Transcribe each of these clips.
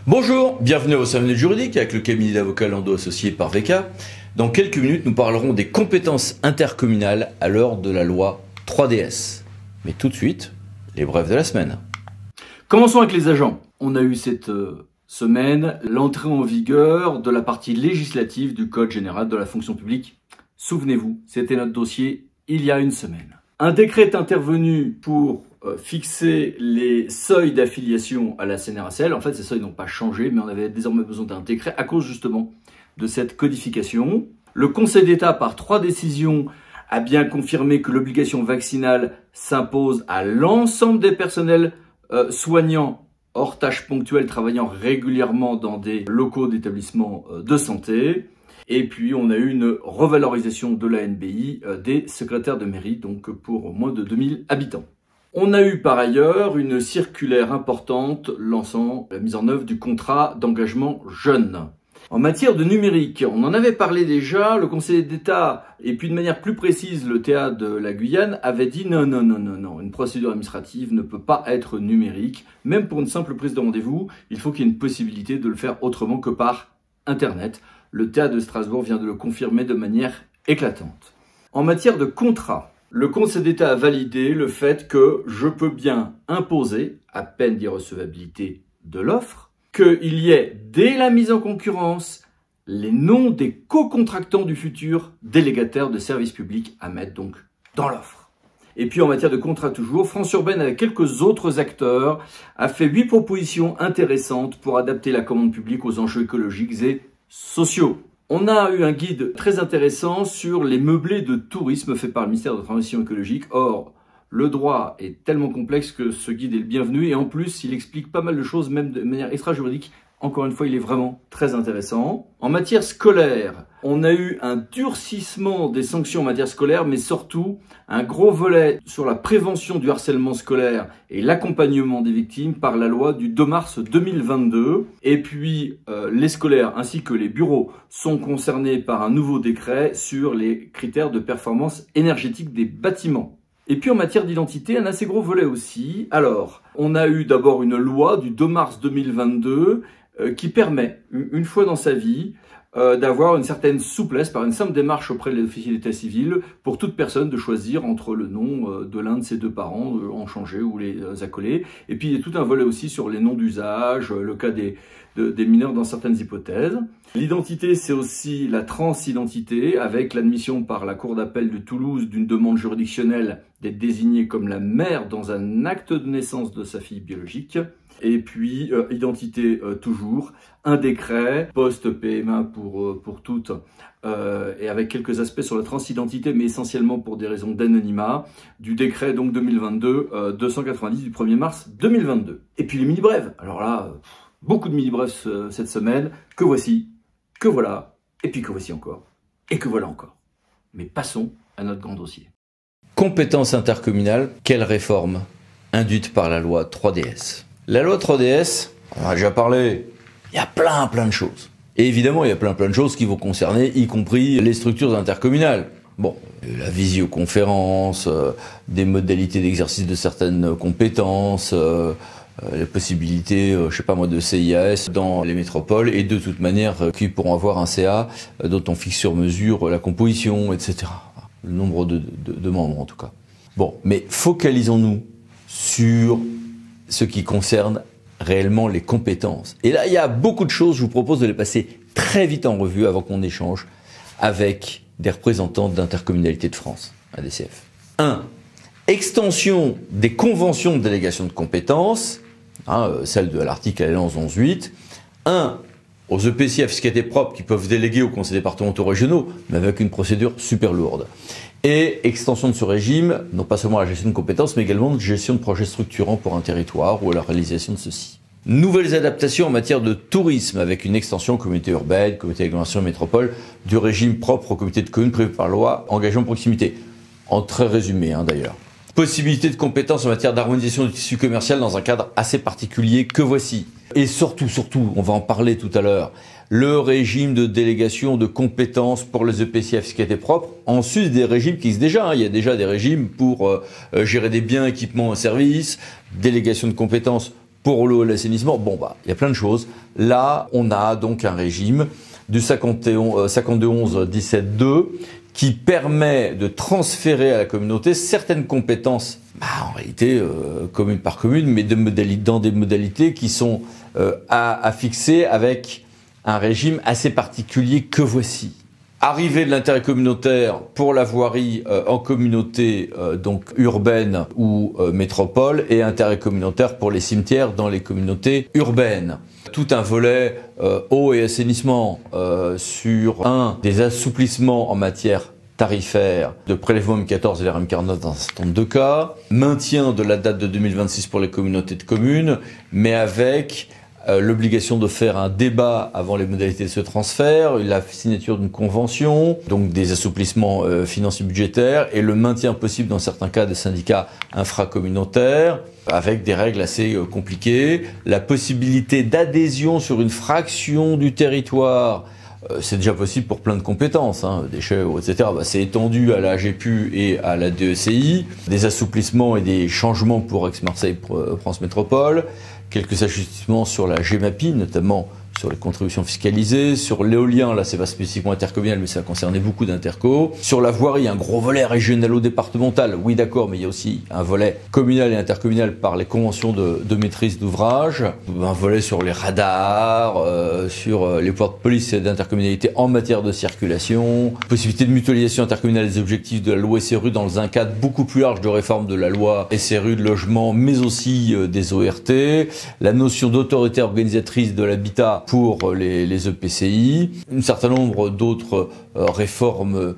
Bonjour, bienvenue au 5 minutes juridiques avec le cabinet d'avocats Lando associé par VK. Dans quelques minutes, nous parlerons des compétences intercommunales à l'heure de la loi 3DS. Mais tout de suite, les brefs de la semaine. Commençons avec les agents. On a eu cette semaine l'entrée en vigueur de la partie législative du Code général de la fonction publique. Souvenez-vous, c'était notre dossier il y a une semaine. Un décret est intervenu pour fixer les seuils d'affiliation à la CNRACL. En fait, ces seuils n'ont pas changé, mais on avait désormais besoin d'un décret à cause justement de cette codification. Le Conseil d'État, par 3 décisions, a bien confirmé que l'obligation vaccinale s'impose à l'ensemble des personnels soignants hors tâches ponctuelles travaillant régulièrement dans des locaux d'établissements de santé. Et puis, on a eu une revalorisation de la NBI des secrétaires de mairie, donc pour moins de 2000 habitants. On a eu par ailleurs une circulaire importante lançant la mise en œuvre du contrat d'engagement jeune. En matière de numérique, on en avait parlé déjà, le Conseil d'État, et puis de manière plus précise, le TA de la Guyane, avait dit non, une procédure administrative ne peut pas être numérique. Même pour une simple prise de rendez-vous, il faut qu'il y ait une possibilité de le faire autrement que par Internet. Le TA de Strasbourg vient de le confirmer de manière éclatante. En matière de contrat, le Conseil d'État a validé le fait que je peux bien imposer, à peine d'irrecevabilité de l'offre, qu'il y ait, dès la mise en concurrence, les noms des co-contractants du futur délégataire de services publics à mettre donc dans l'offre. Et puis en matière de contrat toujours, France Urbaine avec quelques autres acteurs a fait 8 propositions intéressantes pour adapter la commande publique aux enjeux écologiques et sociaux. On a eu un guide très intéressant sur les meublés de tourisme fait par le ministère de la Transition écologique. Or, le droit est tellement complexe que ce guide est le bienvenu et en plus, il explique pas mal de choses, même de manière extra-juridique. Encore une fois, il est vraiment très intéressant. En matière scolaire, on a eu un durcissement des sanctions en matière scolaire, mais surtout un gros volet sur la prévention du harcèlement scolaire et l'accompagnement des victimes par la loi du 2 mars 2022. Et puis, les scolaires ainsi que les bureaux sont concernés par un nouveau décret sur les critères de performance énergétique des bâtiments. Et puis en matière d'identité, un assez gros volet aussi. Alors, on a eu d'abord une loi du 2 mars 2022 qui permet, une fois dans sa vie, d'avoir une certaine souplesse par une simple démarche auprès de l'officier d'état civil pour toute personne de choisir entre le nom de l'un de ses 2 parents, en changer ou les accoler. Et puis il y a tout un volet aussi sur les noms d'usage, le cas des mineurs dans certaines hypothèses. L'identité, c'est aussi la transidentité, avec l'admission par la Cour d'appel de Toulouse d'une demande juridictionnelle d'être désignée comme la mère dans un acte de naissance de sa fille biologique. Et puis, identité toujours, un décret post-PMA pour toutes, et avec quelques aspects sur la transidentité, mais essentiellement pour des raisons d'anonymat, du décret donc 2022-290 du 1er mars 2022. Et puis les mini-brèves, alors là, beaucoup de mini-brèves cette semaine, que voici, que voilà, et puis que voici encore, et que voilà encore. Mais passons à notre grand dossier. Compétences intercommunales, quelle réforme induite par la loi 3DS? La loi 3DS, on en a déjà parlé, il y a plein de choses. Et évidemment, il y a plein de choses qui vont concerner, y compris les structures intercommunales. Bon, la visioconférence, des modalités d'exercice de certaines compétences, la possibilité, je sais pas moi, de CIAS dans les métropoles, et de toute manière, qui pourront avoir un CA dont on fixe sur mesure la composition, etc. Le nombre de membres en tout cas. Bon, mais focalisons-nous sur ce qui concerne réellement les compétences. Et là, il y a beaucoup de choses, je vous propose de les passer très vite en revue avant qu'on échange avec des représentants d'Intercommunalité de France, ADCF. 1. Extension des conventions de délégation de compétences, celle de l'article L11-11-8. 1. Aux EPCI à fiscalité propre qui peuvent déléguer aux conseils départementaux régionaux, mais avec une procédure super lourde. Et extension de ce régime, non pas seulement à la gestion de compétences, mais également de gestion de projets structurants pour un territoire ou à la réalisation de ceux-ci. Nouvelles adaptations en matière de tourisme, avec une extension communauté urbaine, communauté d'agglomération métropole, du régime propre aux comités de communes prévu par loi, engagement proximité. En très résumé d'ailleurs. Possibilité de compétences en matière d'harmonisation du tissu commercial dans un cadre assez particulier que voici. Et surtout, on va en parler tout à l'heure, le régime de délégation de compétences pour les EPCI à fiscalité propre, en sus des régimes qui existent déjà. Il y a déjà des régimes pour gérer des biens, équipements et services, délégation de compétences Pour l'eau et l'assainissement, il y a plein de choses. Là, on a donc un régime du 52-11-17-2 qui permet de transférer à la communauté certaines compétences, en réalité commune par commune, mais dans des modalités qui sont à fixer avec un régime assez particulier que voici. Arrivée de l'intérêt communautaire pour la voirie en communauté donc urbaine ou métropole, et intérêt communautaire pour les cimetières dans les communautés urbaines. Tout un volet eau et assainissement sur des assouplissements en matière tarifaire de prélèvement M14 et l'RM49 dans un certain nombre de cas, maintien de la date de 2026 pour les communautés de communes, mais avec l'obligation de faire un débat avant les modalités de ce transfert, la signature d'une convention, donc des assouplissements financiers budgétaires et le maintien possible dans certains cas des syndicats infracommunautaires avec des règles assez compliquées, la possibilité d'adhésion sur une fraction du territoire. C'est déjà possible pour plein de compétences, déchets, etc. C'est étendu à la AGPU et à la DECI. Des assouplissements et des changements pour Aix-Marseille France Métropole. Quelques ajustements sur la GEMAPI, notamment sur les contributions fiscalisées, sur l'éolien, là c'est pas spécifiquement intercommunal, mais ça concernait beaucoup d'intercos. Sur la voirie, un gros volet régionalo-départemental, oui d'accord, mais il y a aussi un volet communal et intercommunal par les conventions de maîtrise d'ouvrage, un volet sur les radars, sur les pouvoirs de police et d'intercommunalité en matière de circulation, possibilité de mutualisation intercommunale des objectifs de la loi SRU dans un cadre beaucoup plus large de réforme de la loi SRU de logement, mais aussi des ORT, la notion d'autorité organisatrice de l'habitat pour les EPCI, un certain nombre d'autres réformes,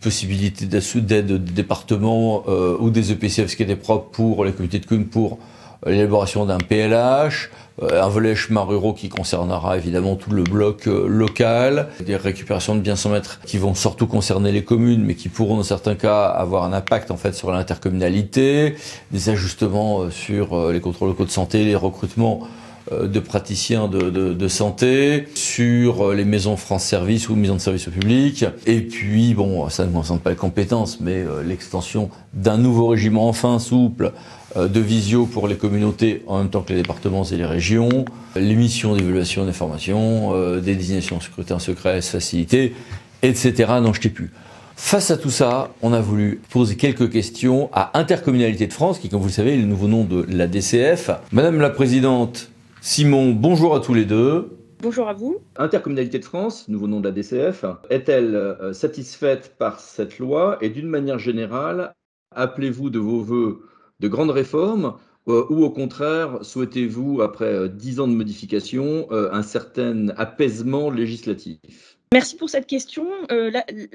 possibilités d'aide de départements ou des EPCI ce qui était propre pour les comités de communes pour l'élaboration d'un PLH, un volet chemins ruraux qui concernera évidemment tout le bloc local, des récupérations de biens sans maître qui vont surtout concerner les communes mais qui pourront dans certains cas avoir un impact en fait sur l'intercommunalité, des ajustements sur les contrôles locaux de santé, les recrutements de praticiens de santé, sur les maisons France Service ou maisons de service au public. Et puis, ça ne concerne pas les compétences, mais l'extension d'un nouveau régime enfin souple de visio pour les communautés en même temps que les départements et les régions, les missions d'évaluation d'information, des désignations de scrutin secret facilité, etc. Non, je t'ai plus. Face à tout ça, on a voulu poser quelques questions à Intercommunalité de France, qui, comme vous le savez, est le nouveau nom de la DCF. Madame la Présidente Simon, bonjour à tous les deux. Bonjour à vous. Intercommunalité de France, nouveau nom de la DCF, est-elle satisfaite par cette loi et d'une manière générale, appelez-vous de vos vœux de grandes réformes ou au contraire, souhaitez-vous, après 10 ans de modification, un certain apaisement législatif ? Merci pour cette question.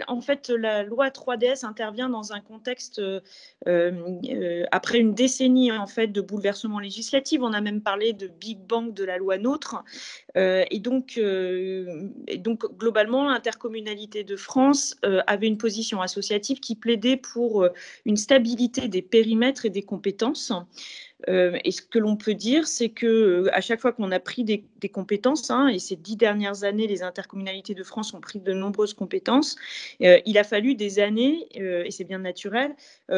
En fait, la loi 3DS intervient dans un contexte après une décennie en fait de bouleversements législatifs. On a même parlé de Big Bang de la loi NOTRe. Et donc, globalement, l'Intercommunalité de France avait une position associative qui plaidait pour une stabilité des périmètres et des compétences. Et ce que l'on peut dire, c'est que à chaque fois qu'on a pris des compétences, et ces 10 dernières années, les intercommunalités de France ont pris de nombreuses compétences, il a fallu des années, et c'est bien naturel,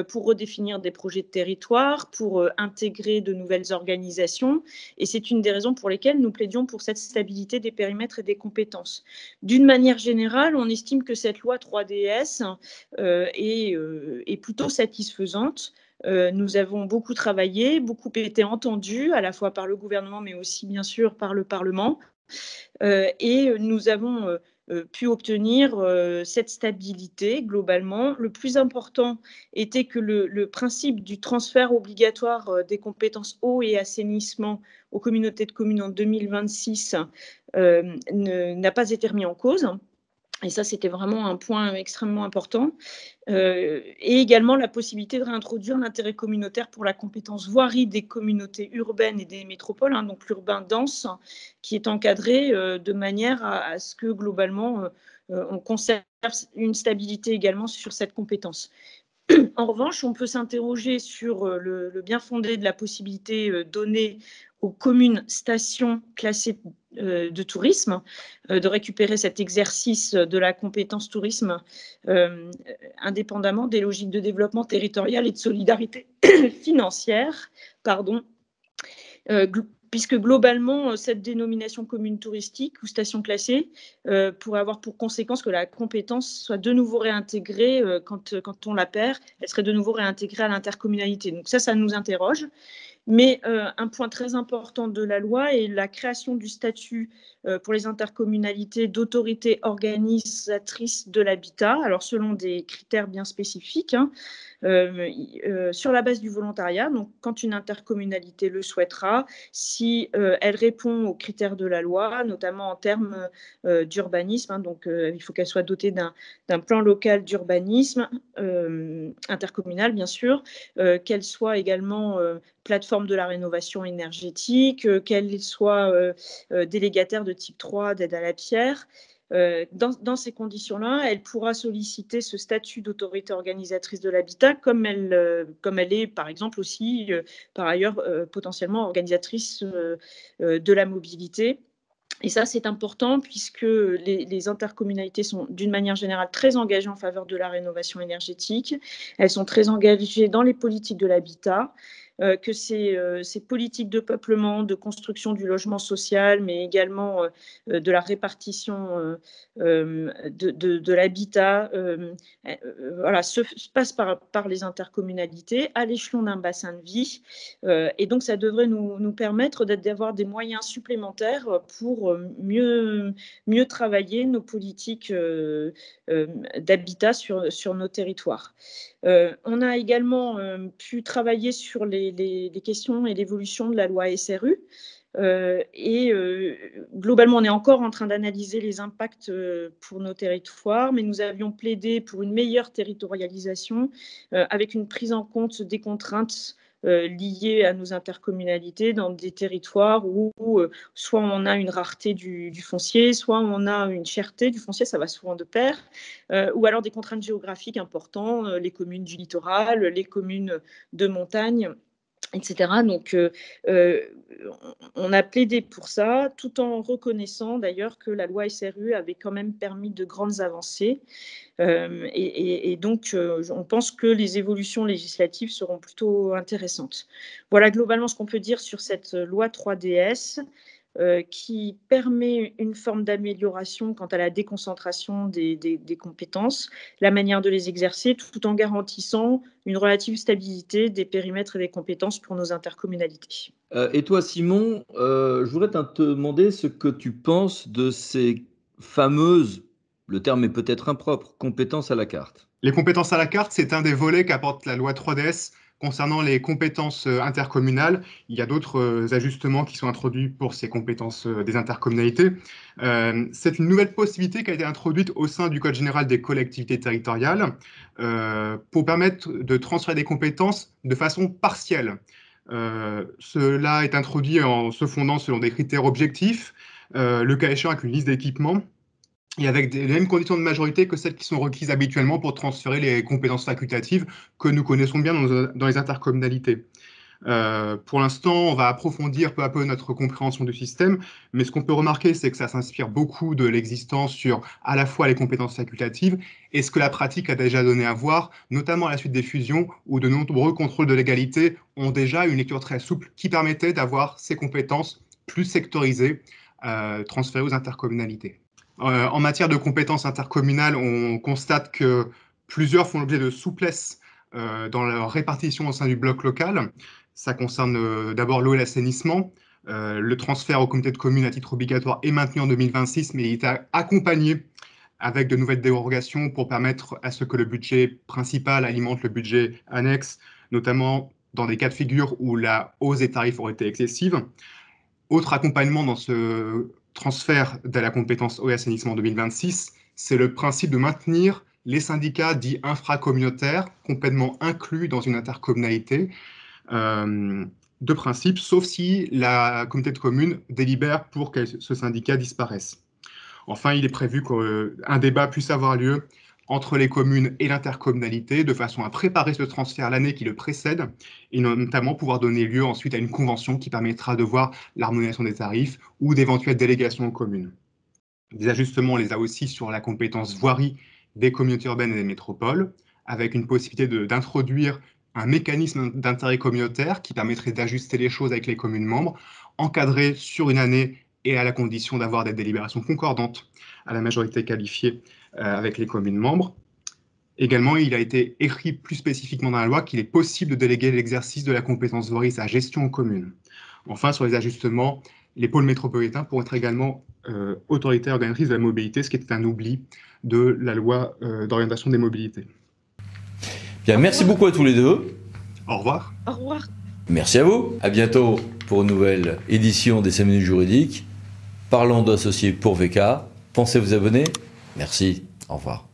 pour redéfinir des projets de territoire, pour intégrer de nouvelles organisations. Et c'est une des raisons pour lesquelles nous plaidions pour cette stabilité des périmètres et des compétences. D'une manière générale, on estime que cette loi 3DS est plutôt satisfaisante. Nous avons beaucoup travaillé, beaucoup été entendus, à la fois par le gouvernement, mais aussi bien sûr par le Parlement. Et nous avons pu obtenir cette stabilité globalement. Le plus important était que le principe du transfert obligatoire des compétences eau et assainissement aux communautés de communes en 2026 n'a pas été remis en cause. Et ça, c'était vraiment un point extrêmement important. Et également la possibilité de réintroduire l'intérêt communautaire pour la compétence voirie des communautés urbaines et des métropoles, donc l'urbain dense, qui est encadré de manière à ce que globalement, on conserve une stabilité également sur cette compétence. En revanche, on peut s'interroger sur le bien fondé de la possibilité donnée aux communes stations classées de tourisme, de récupérer cet exercice de la compétence tourisme indépendamment des logiques de développement territorial et de solidarité financière. puisque globalement, cette dénomination commune touristique ou station classée pourrait avoir pour conséquence que la compétence soit de nouveau réintégrée quand on la perd, elle serait de nouveau réintégrée à l'intercommunalité. Donc ça nous interroge. Mais un point très important de la loi est la création du statut pour les intercommunalités d'autorité organisatrice de l'habitat, alors selon des critères bien spécifiques, hein, sur la base du volontariat. Donc, quand une intercommunalité le souhaitera, si elle répond aux critères de la loi, notamment en termes d'urbanisme, hein, donc il faut qu'elle soit dotée d'un plan local d'urbanisme intercommunal, bien sûr, qu'elle soit également plateforme de la rénovation énergétique, qu'elle soit délégataire de type 3 d'aide à la pierre. Dans ces conditions-là, elle pourra solliciter ce statut d'autorité organisatrice de l'habitat comme elle est, par exemple, aussi, par ailleurs, potentiellement organisatrice de la mobilité. Et ça, c'est important puisque les intercommunalités sont d'une manière générale très engagées en faveur de la rénovation énergétique. Elles sont très engagées dans les politiques de l'habitat, que ces politiques de peuplement, de construction du logement social, mais également de la répartition de l'habitat, voilà, se passe par les intercommunalités à l'échelon d'un bassin de vie. Et donc, ça devrait nous permettre d'avoir des moyens supplémentaires pour mieux travailler nos politiques d'habitat sur nos territoires. On a également pu travailler sur les questions et l'évolution de la loi SRU. Globalement, on est encore en train d'analyser les impacts pour nos territoires, mais nous avions plaidé pour une meilleure territorialisation avec une prise en compte des contraintes liées à nos intercommunalités dans des territoires où soit on a une rareté du foncier, soit on a une cherté du foncier, ça va souvent de pair, ou alors des contraintes géographiques importantes, les communes du littoral, les communes de montagne, etc. Donc, on a plaidé pour ça, tout en reconnaissant d'ailleurs que la loi SRU avait quand même permis de grandes avancées. Donc, on pense que les évolutions législatives seront plutôt intéressantes. Voilà globalement ce qu'on peut dire sur cette loi 3DS. Qui permet une forme d'amélioration quant à la déconcentration des compétences, la manière de les exercer, tout en garantissant une relative stabilité des périmètres et des compétences pour nos intercommunalités. Et toi, Simon, je voudrais te demander ce que tu penses de ces fameuses, le terme est peut-être impropre, compétences à la carte. Les compétences à la carte, c'est un des volets qu'apporte la loi 3DS concernant les compétences intercommunales. Il y a d'autres ajustements qui sont introduits pour ces compétences des intercommunalités. C'est une nouvelle possibilité qui a été introduite au sein du Code général des collectivités territoriales pour permettre de transférer des compétences de façon partielle. Cela est introduit en se fondant selon des critères objectifs, le cas échéant avec une liste d'équipements, et avec les mêmes conditions de majorité que celles qui sont requises habituellement pour transférer les compétences facultatives que nous connaissons bien dans les intercommunalités. Pour l'instant, on va approfondir peu à peu notre compréhension du système, mais ce qu'on peut remarquer, c'est que ça s'inspire beaucoup de l'existence sur à la fois les compétences facultatives et ce que la pratique a déjà donné à voir, notamment à la suite des fusions, où de nombreux contrôles de légalité ont déjà une lecture très souple qui permettait d'avoir ces compétences plus sectorisées transférées aux intercommunalités. En matière de compétences intercommunales, on constate que plusieurs font l'objet de souplesse dans leur répartition au sein du bloc local. Ça concerne d'abord l'eau et l'assainissement. Le transfert aux communautés de communes à titre obligatoire est maintenu en 2026, mais il est accompagné avec de nouvelles dérogations pour permettre à ce que le budget principal alimente le budget annexe, notamment dans des cas de figure où la hausse des tarifs aurait été excessive. Autre accompagnement dans ce transfert de la compétence eau et assainissement en 2026, c'est le principe de maintenir les syndicats dits infracommunautaires complètement inclus dans une intercommunalité de principe, sauf si la communauté de communes délibère pour que ce syndicat disparaisse. Enfin, il est prévu qu'un débat puisse avoir lieu entre les communes et l'intercommunalité de façon à préparer ce transfert l'année qui le précède et notamment pouvoir donner lieu ensuite à une convention qui permettra de voir l'harmonisation des tarifs ou d'éventuelles délégations aux communes. Des ajustements, on les a aussi sur la compétence voirie des communautés urbaines et des métropoles, avec une possibilité d'introduire un mécanisme d'intérêt communautaire qui permettrait d'ajuster les choses avec les communes membres, encadré sur une année et à la condition d'avoir des délibérations concordantes à la majorité qualifiée avec les communes membres. Également, il a été écrit plus spécifiquement dans la loi qu'il est possible de déléguer l'exercice de la compétence voirie, sa gestion aux communes. Enfin, sur les ajustements, les pôles métropolitains pourront être également autorités organisatrices de la mobilité, ce qui était un oubli de la loi d'orientation des mobilités. Bien, merci beaucoup à tous les deux. Au revoir. Au revoir. Merci à vous. À bientôt pour une nouvelle édition des 5 minutes juridiques. Parlons d'associés pour VK. Pensez vous abonner. Merci. Au revoir.